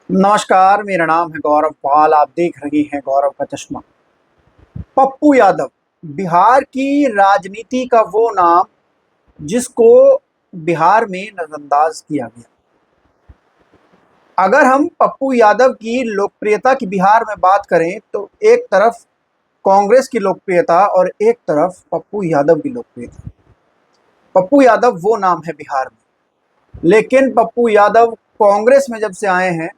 नमस्कार, मेरा नाम है गौरव पाल। आप देख रहे हैं गौरव का चश्मा। पप्पू यादव बिहार की राजनीति का वो नाम जिसको बिहार में नजरअंदाज किया गया। अगर हम पप्पू यादव की लोकप्रियता की बिहार में बात करें तो एक तरफ कांग्रेस की लोकप्रियता और एक तरफ पप्पू यादव की लोकप्रियता। पप्पू यादव वो नाम है बिहार में, लेकिन पप्पू यादव कांग्रेस में जब से आए हैं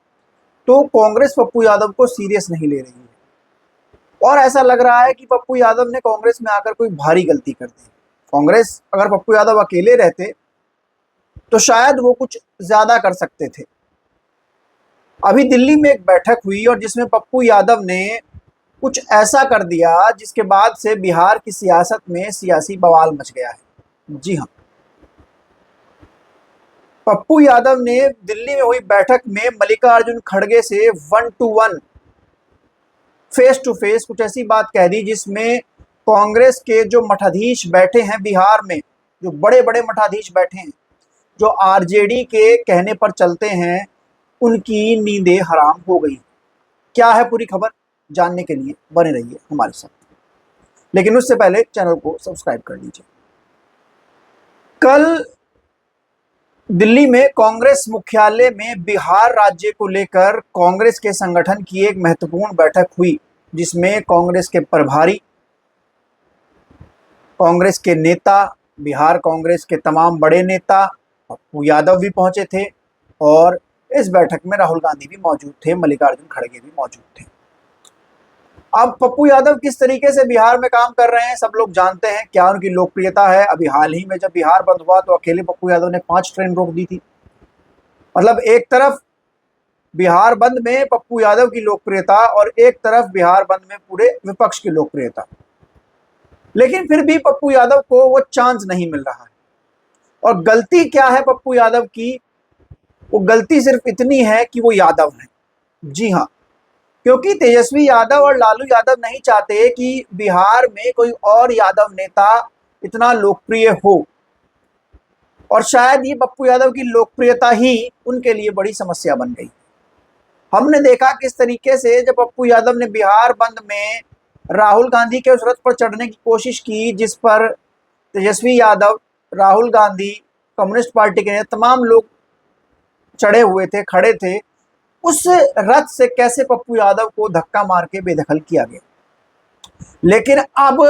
तो कांग्रेस पप्पू यादव को सीरियस नहीं ले रही है और ऐसा लग रहा है कि पप्पू यादव ने कांग्रेस में आकर कोई भारी गलती कर दी। कांग्रेस अगर पप्पू यादव अकेले रहते तो शायद वो कुछ ज्यादा कर सकते थे। अभी दिल्ली में एक बैठक हुई और जिसमें पप्पू यादव ने कुछ ऐसा कर दिया जिसके बाद से बिहार की सियासत में सियासी बवाल मच गया है। जी हाँ, पप्पू यादव ने दिल्ली में हुई बैठक में मल्लिकार्जुन खड़गे से 1-to-1 फेस टू फेस कुछ ऐसी बात कह दी जिसमें कांग्रेस के जो मठाधीश बैठे हैं बिहार में, जो बड़े बड़े मठाधीश बैठे हैं, जो आरजेडी के कहने पर चलते हैं, उनकी नींदें हराम हो गई। क्या है पूरी खबर जानने के लिए बने रहिए हमारे साथ, लेकिन उससे पहले चैनल को सब्सक्राइब कर लीजिए। कल दिल्ली में कांग्रेस मुख्यालय में बिहार राज्य को लेकर कांग्रेस के संगठन की एक महत्वपूर्ण बैठक हुई जिसमें कांग्रेस के प्रभारी, कांग्रेस के नेता, बिहार कांग्रेस के तमाम बड़े नेता, पप्पू यादव भी पहुंचे थे और इस बैठक में राहुल गांधी भी मौजूद थे, मल्लिकार्जुन खड़गे भी मौजूद थे। अब पप्पू यादव किस तरीके से बिहार में काम कर रहे हैं सब लोग जानते हैं। क्या उनकी लोकप्रियता है। अभी हाल ही में जब बिहार बंद हुआ तो अकेले पप्पू यादव ने 5 ट्रेन रोक दी थी। मतलब एक तरफ बिहार बंद में पप्पू यादव की लोकप्रियता और एक तरफ बिहार बंद में पूरे विपक्ष की लोकप्रियता, लेकिन फिर भी पप्पू यादव को वो चांस नहीं मिल रहा है। और गलती क्या है पप्पू यादव की? वो गलती सिर्फ इतनी है कि वो यादव है। जी हाँ, क्योंकि तेजस्वी यादव और लालू यादव नहीं चाहते कि बिहार में कोई और यादव नेता इतना लोकप्रिय हो, और शायद ये पप्पू यादव की लोकप्रियता ही उनके लिए बड़ी समस्या बन गई। हमने देखा किस तरीके से जब पप्पू यादव ने बिहार बंद में राहुल गांधी के उस रथ पर चढ़ने की कोशिश की जिस पर तेजस्वी यादव, राहुल गांधी, कम्युनिस्ट पार्टी के तमाम लोग चढ़े हुए थे, खड़े थे, उस रथ से कैसे पप्पू यादव को धक्का मार के बेदखल किया गया। लेकिन अब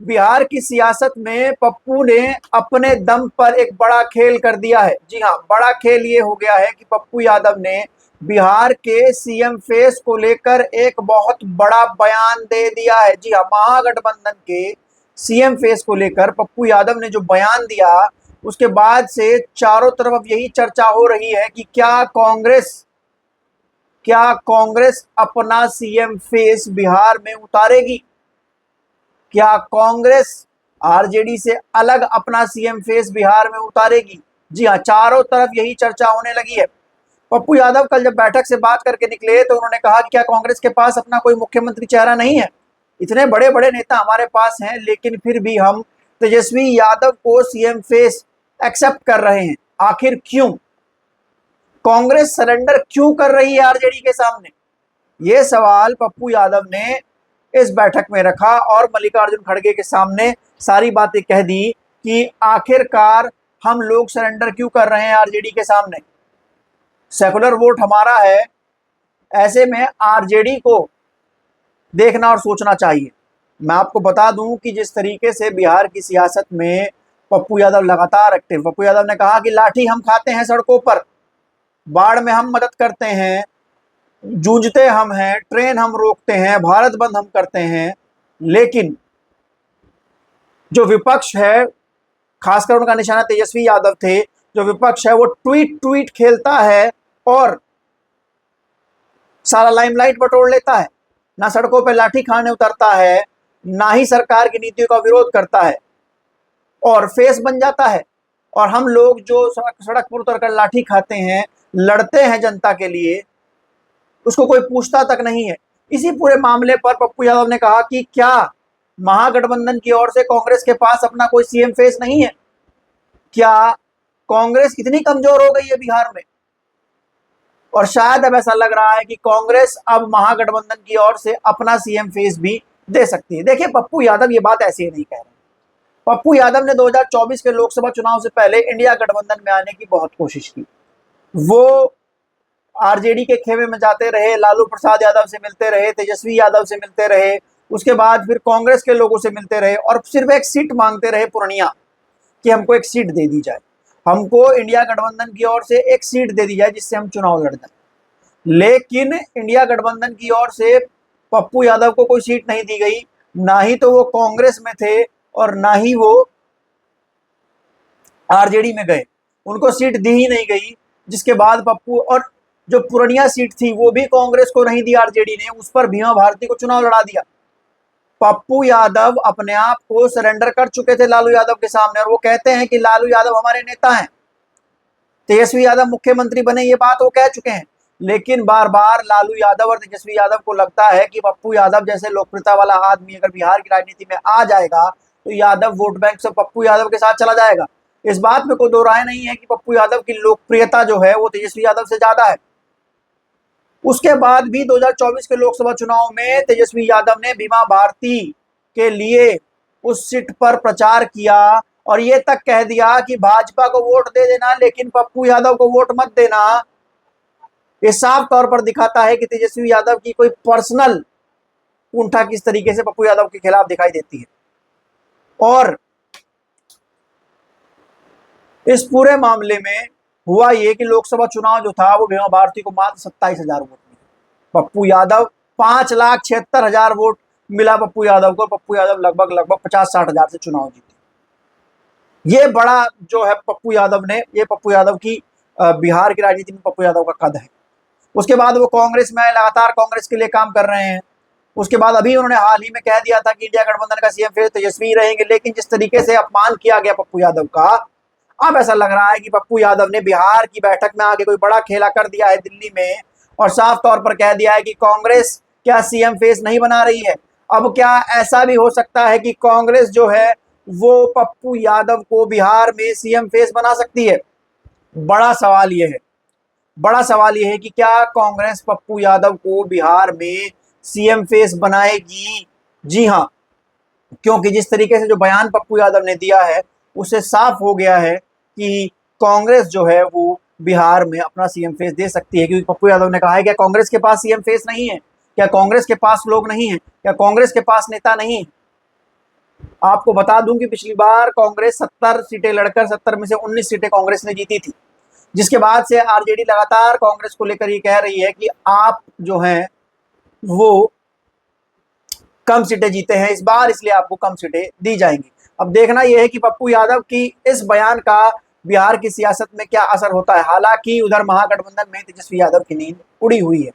बिहार की सियासत में पप्पू ने अपने दम पर एक बड़ा खेल कर दिया है। जी हाँ, बड़ा खेल ये हो गया है कि पप्पू यादव ने बिहार के सीएम फेस को लेकर एक बहुत बड़ा बयान दे दिया है। जी हाँ, महागठबंधन के सीएम फेस को लेकर पप्पू यादव ने जो बयान दिया, उसके बाद से चारों तरफ अब यही चर्चा हो रही है कि क्या कांग्रेस अपना सीएम फेस बिहार में उतारेगी? क्या कांग्रेस आरजेडी से अलग अपना सीएम फेस बिहार में उतारेगी? जी हाँ, चारों तरफ यही चर्चा होने लगी है। पप्पू यादव कल जब बैठक से बात करके निकले तो उन्होंने कहा कि क्या कांग्रेस के पास अपना कोई मुख्यमंत्री चेहरा नहीं है? इतने बड़े बड़े नेता हमारे पास हैं, लेकिन फिर भी हम तेजस्वी यादव को सीएम फेस एक्सेप्ट कर रहे हैं। आखिर क्यों? कांग्रेस सरेंडर क्यों कर रही है आरजेडी के सामने? ये सवाल पप्पू यादव ने इस बैठक में रखा और मल्लिकार्जुन खड़गे के सामने सारी बातें कह दी कि आखिरकार हम लोग सरेंडर क्यों कर रहे हैं आरजेडी के सामने। सेकुलर वोट हमारा है, ऐसे में आरजेडी को देखना और सोचना चाहिए। मैं आपको बता दूं कि जिस तरीके से बिहार की सियासत में पप्पू यादव लगातार एक्टिव, पप्पू यादव ने कहा कि लाठी हम खाते हैं सड़कों पर, बाढ़ में हम मदद करते हैं, जूझते हम हैं, ट्रेन हम रोकते हैं, भारत बंद हम करते हैं, लेकिन जो विपक्ष है, खासकर उनका निशाना तेजस्वी यादव थे, जो विपक्ष है वो ट्वीट ट्वीट खेलता है और सारा लाइमलाइट बटोर लेता है। ना सड़कों पर लाठी खाने उतरता है, ना ही सरकार की नीतियों का विरोध करता है, और फेस बन जाता है। और हम लोग जो सड़क पर उतरकर लाठी खाते हैं, लड़ते हैं जनता के लिए, उसको कोई पूछता तक नहीं है। इसी पूरे मामले पर पप्पू यादव ने कहा कि क्या महागठबंधन की ओर से कांग्रेस के पास अपना कोई सीएम फेस नहीं है? क्या कांग्रेस इतनी कमजोर हो गई है बिहार में? और शायद अब ऐसा लग रहा है कि कांग्रेस अब महागठबंधन की ओर से अपना सीएम फेस भी दे सकती है। देखिए, पप्पू यादव ये बात ऐसे ही नहीं कह रहे। पप्पू यादव ने 2024 के लोकसभा चुनाव से पहले इंडिया गठबंधन में आने की बहुत कोशिश की। वो आरजेडी के खेमे में जाते रहे, लालू प्रसाद यादव से मिलते रहे, तेजस्वी यादव से मिलते रहे, उसके बाद फिर कांग्रेस के लोगों से मिलते रहे और सिर्फ एक सीट मांगते रहे पूर्णिया कि हमको एक सीट दे दी जाए, हमको इंडिया गठबंधन की ओर से एक सीट दे दी जाए जिससे हम चुनाव लड़ जाए। लेकिन इंडिया गठबंधन की ओर से पप्पू यादव को कोई सीट नहीं दी गई, ना ही तो वो कांग्रेस में थे और ना ही वो आरजेडी में गए, उनको सीट दी ही नहीं गई। जिसके बाद पप्पू, और जो पूर्णिया सीट थी वो भी कांग्रेस को नहीं दी आरजेडी ने, उस पर भीमा भारती को चुनाव लड़ा दिया। पप्पू यादव अपने आप को सरेंडर कर चुके थे लालू यादव के सामने और वो कहते हैं कि लालू यादव हमारे नेता हैं, तेजस्वी यादव मुख्यमंत्री बने, ये बात वो कह चुके हैं। लेकिन बार बार लालू यादव और तेजस्वी यादव को लगता है कि पप्पू यादव जैसे लोकप्रियता वाला आदमी अगर बिहार की राजनीति में आ जाएगा तो यादव वोट बैंक से पप्पू यादव के साथ चला जाएगा। इस बात में कोई दो राय नहीं है कि पप्पू यादव की लोकप्रियता जो है वो तेजस्वी यादव से ज्यादा है। उसके बाद भी 2024 के लोकसभा चुनाव में तेजस्वी यादव ने भीमा भारती के लिए उस सीट पर प्रचार किया और ये तक कह दिया कि भाजपा को वोट दे देना लेकिन पप्पू यादव को वोट मत देना। ये साफ तौर पर दिखाता है कि तेजस्वी यादव की कोई पर्सनल कुंठा किस तरीके से पप्पू यादव के खिलाफ दिखाई देती है। और इस पूरे मामले में हुआ ये कि लोकसभा चुनाव जो था वो भीमा भारती को मात्र 27,000 वोट मिले, पप्पू यादव 5,76,000 वोट मिला पप्पू यादव को। पप्पू यादव लगभग 50-60 हजार से चुनाव जीते। ये बड़ा जो है पप्पू यादव ने, ये पप्पू यादव की बिहार की राजनीति में पप्पू यादव का कद है। उसके बाद वो कांग्रेस में लगातार कांग्रेस के लिए काम कर रहे हैं। उसके बाद अभी उन्होंने हाल ही में कह दिया था कि इंडिया गठबंधन का सीएम फिर तेजस्वी रहेंगे। लेकिन जिस तरीके से अपमान किया गया पप्पू यादव का, अब ऐसा लग रहा है कि पप्पू यादव ने बिहार की बैठक में आके कोई बड़ा खेला कर दिया है दिल्ली में और साफ तौर पर कह दिया है कि कांग्रेस क्या सीएम फेस नहीं बना रही है। अब क्या ऐसा भी हो सकता है कि कांग्रेस जो है वो पप्पू यादव को बिहार में सीएम फेस बना सकती है? बड़ा सवाल यह है, बड़ा सवाल यह है कि क्या कांग्रेस पप्पू यादव को बिहार में सीएम फेस बनाएगी? जी हां, क्योंकि जिस तरीके से जो बयान पप्पू यादव ने दिया है उससे साफ हो गया है कि कांग्रेस जो है वो बिहार में अपना सीएम फेस दे सकती है। क्योंकि पप्पू यादव ने कहा है क्या कांग्रेस के पास सीएम फेस नहीं है? क्या कांग्रेस के पास लोग नहीं है? क्या कांग्रेस के पास नेता नहीं है? आपको बता दूं कि पिछली बार कांग्रेस 70 सीटें लड़कर 70 में से 19 सीटें कांग्रेस ने जीती थी। जिसके बाद से आरजेडी लगातार कांग्रेस को लेकर ये कह रही है कि आप जो हैं वो कम सीटें जीते हैं इस बार, इसलिए आपको कम सीटें दी जाएंगी। अब देखना यह है कि पप्पू यादव की इस बयान का बिहार की सियासत में क्या असर होता है। हालांकि उधर महागठबंधन में तेजस्वी यादव की नींद उड़ी हुई है।